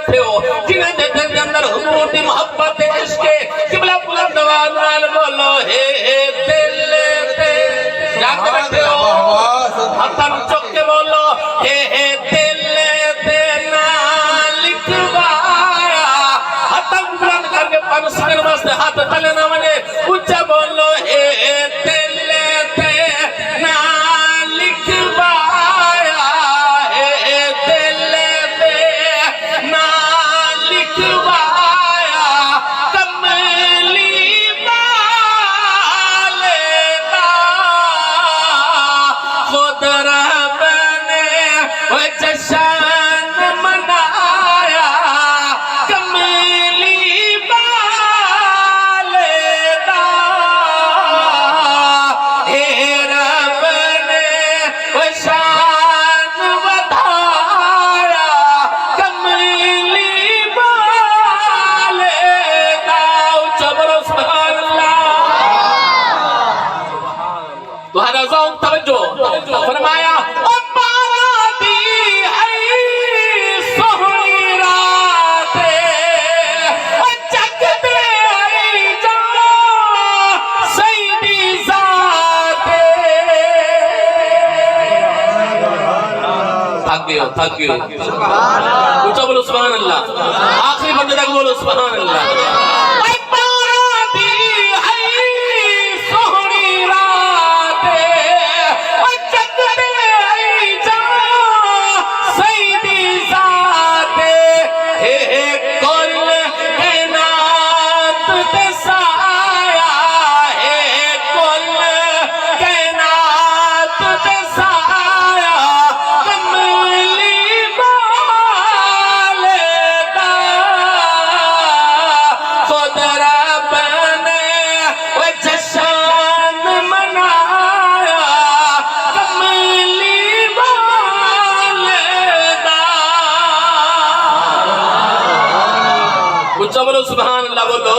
बैठे हो जिन्हें दिल के अंदर हुजूर दी मोहब्बत इश्क किबला बुलंद आवाज नाल बोलो हे दिल ते जाके बैठे हो हाथां चुक के बोलो हे दिल ते ना लिखवाया हाथां बुलंद करके पन सकन वास्ते हाथ तले ना मने ऊंचा बोलो हे दिल ते ना लिखवाया हे दिल ते ना लिखवाया कमली वाले का खुद रब ने वो जश्न मनाया कमली वाले का हे रब ने वो शान बढ़ाया कमली वाले का ऊंचा बोलो सुभान अल्लाह तुम्हारा ज़ौक़ तवज्जो फरमाया ओ पारा दी है सोहनी राते ओ जग दे आई जाओ सईदी ज़ाते थक गए ऊंचा बोलो सुभान अल्लाह आखिरी बंदे तक बोलो सुभान अल्लाह ओ पारा दी है सोहनी राते ओ जग दे आई जाओ सईदी ज़ाते हे कुल कायनात ते साया हे कुल कायनात ते साया कमली वाले का खुद रब ने वो जश्न मनाया कमली वाले का ऊंचा बोलो सुभान अल्लाह बोलो